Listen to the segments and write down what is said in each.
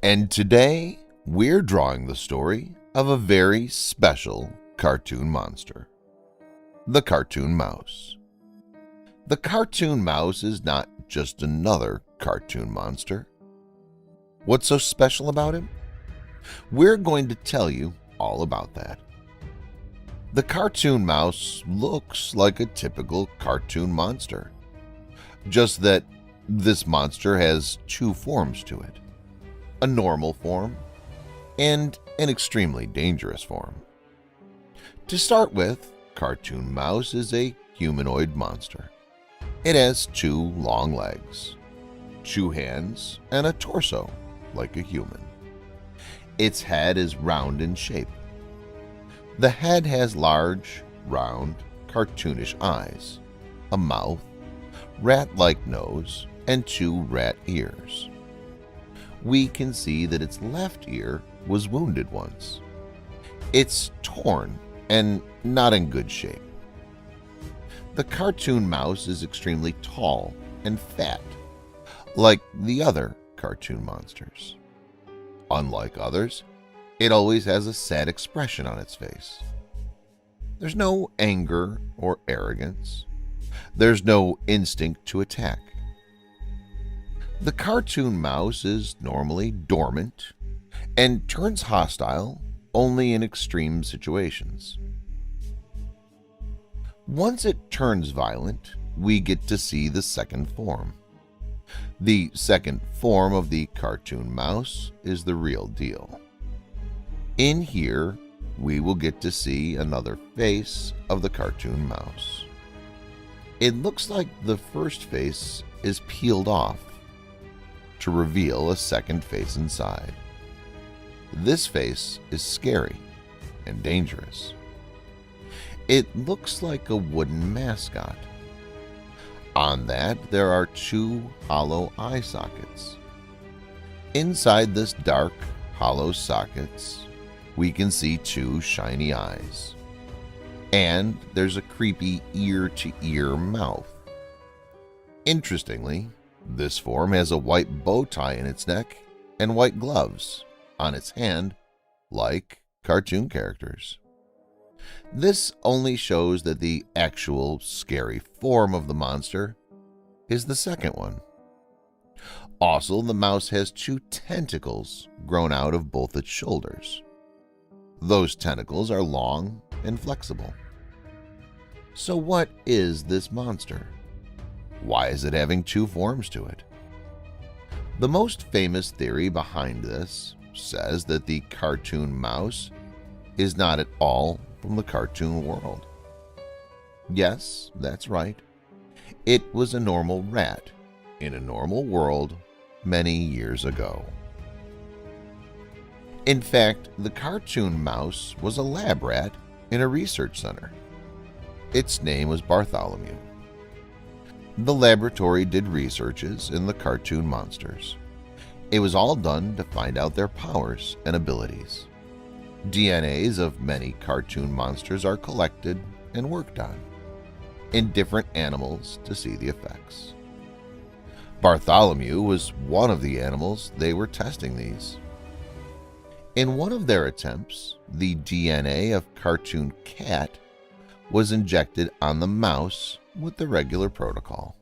And today, we're drawing the story of a very special cartoon monster, the Cartoon Mouse. The Cartoon Mouse is not just another cartoon monster. What's so special about him? We're going to tell you all about that. The Cartoon Mouse looks like a typical cartoon monster, just that this monster has two forms to it: a normal form and an extremely dangerous form. To start with, Cartoon Mouse is a humanoid monster. It has two long legs, two hands, and a torso like a human. Its head is round in shape. The head has large, round, cartoonish eyes, a mouth, rat-like nose, and two rat ears. We can see that its left ear was wounded once. It's torn and not in good shape. The Cartoon Mouse is extremely tall and fat, like the other cartoon monsters. Unlike others, it always has a sad expression on its face. There's no anger or arrogance. There's no instinct to attack. The Cartoon Mouse is normally dormant and turns hostile only in extreme situations. Once it turns violent, we get to see the second form. The second form of the Cartoon Mouse is the real deal. In here, we will get to see another face of the Cartoon Mouse. It looks like the first face is peeled off to reveal a second face inside. This face is scary and dangerous. It looks like a wooden mascot. On that, there are two hollow eye sockets. Inside this dark, hollow sockets, we can see two shiny eyes. And there's a creepy ear-to-ear mouth. Interestingly, this form has a white bow tie in its neck and white gloves on its hand, like cartoon characters. This only shows that the actual scary form of the monster is the second one. Also, the mouse has two tentacles grown out of both its shoulders. Those tentacles are long and flexible. So what is this monster? Why is it having two forms to it? The most famous theory behind this says that the Cartoon Mouse is not at all from the cartoon world. Yes, that's right. It was a normal rat in a normal world many years ago. In fact, the Cartoon Mouse was a lab rat in a research center. Its name was Bartholomew. The laboratory did researches in the cartoon monsters. It was all done to find out their powers and abilities. DNAs of many cartoon monsters are collected and worked on in different animals to see the effects. Bartholomew was one of the animals they were testing these. In one of their attempts, the DNA of Cartoon Cat was injected on the mouse with the regular protocol.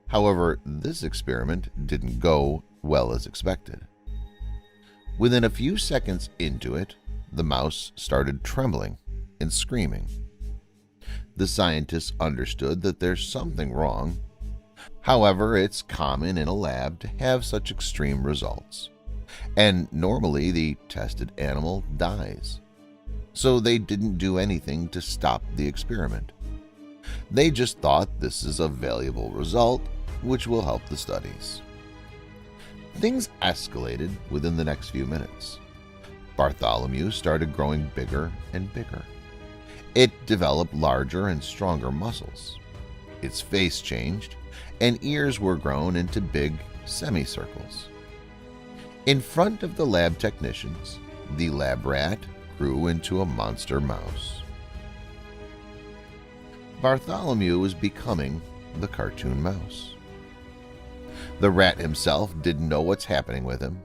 However, this experiment didn't go well as expected. Within a few seconds into it, the mouse started trembling and screaming. The scientists understood that there's something wrong. However, it's common in a lab to have such extreme results, and normally the tested animal dies. So they didn't do anything to stop the experiment. They just thought this is a valuable result which will help the studies. Things escalated within the next few minutes. Bartholomew started growing bigger and bigger. It developed larger and stronger muscles. Its face changed, and ears were grown into big semicircles. In front of the lab technicians, the lab rat grew into a monster mouse. Bartholomew was becoming the Cartoon Mouse. The rat himself didn't know what's happening with him.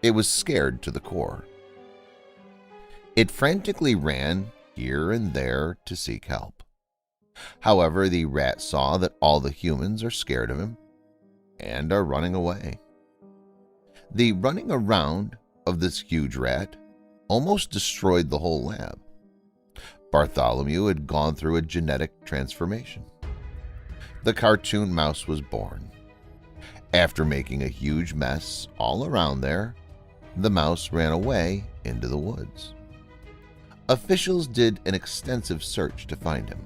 It was scared to the core. It frantically ran here and there to seek help. However, the rat saw that all the humans are scared of him and are running away. The running around of this huge rat almost destroyed the whole lab. Bartholomew had gone through a genetic transformation. The cartoon mouse was born. After making a huge mess all around there, the mouse ran away into the woods. Officials did an extensive search to find him,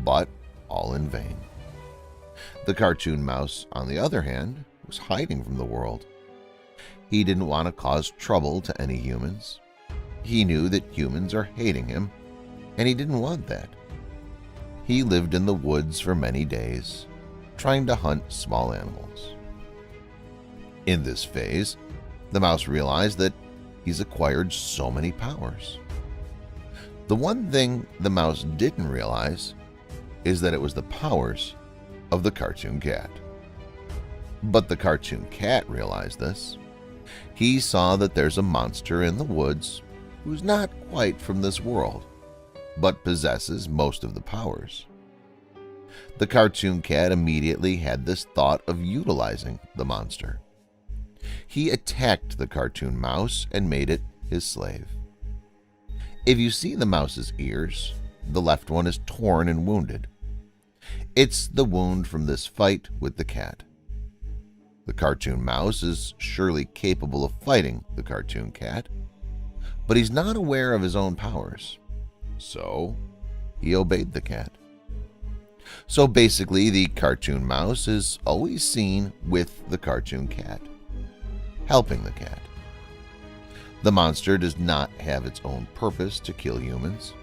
but all in vain. The cartoon mouse, on the other hand, was hiding from the world. He didn't want to cause trouble to any humans. He knew that humans are hating him, and he didn't want that. He lived in the woods for many days, trying to hunt small animals. In this phase, the mouse realized that he's acquired so many powers. The one thing the mouse didn't realize is that it was the powers of the cartoon cat. But the cartoon cat realized this. He saw that there's a monster in the woods who's not quite from this world, but possesses most of the powers. The cartoon cat immediately had this thought of utilizing the monster. He attacked the cartoon mouse and made it his slave. If you see the mouse's ears, the left one is torn and wounded. It's the wound from this fight with the cat. The cartoon mouse is surely capable of fighting the cartoon cat, but he's not aware of his own powers, so he obeyed the cat. So basically, the cartoon mouse is always seen with the cartoon cat, helping the cat. The monster does not have its own purpose to kill humans.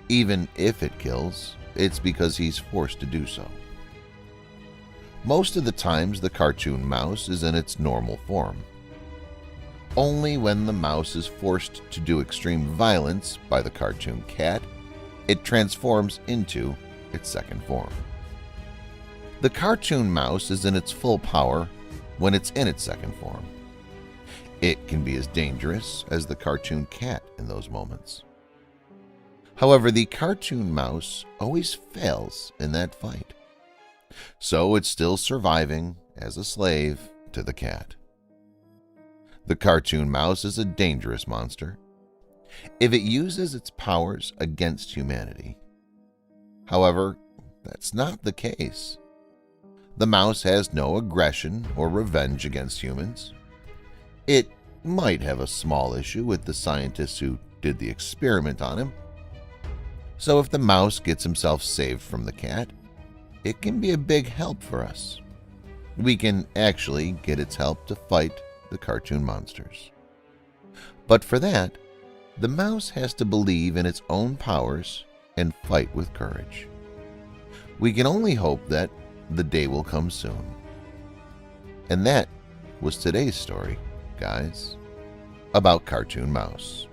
Even if it kills, it's because he's forced to do so. Most of the times, the cartoon mouse is in its normal form. Only when the mouse is forced to do extreme violence by the cartoon cat, it transforms into its second form. The cartoon mouse is in its full power when it's in its second form. It can be as dangerous as the cartoon cat in those moments. However, the cartoon mouse always fails in that fight, so it's still surviving as a slave to the cat. The cartoon mouse is a dangerous monster if it uses its powers against humanity. However, that's not the case. The mouse has no aggression or revenge against humans. It might have a small issue with the scientists who did the experiment on him. So if the mouse gets himself saved from the cat, it can be a big help for us. We can actually get its help to fight the cartoon monsters. But for that, the mouse has to believe in its own powers and fight with courage. We can only hope that the day will come soon. And that was today's story, guys, about Cartoon Mouse.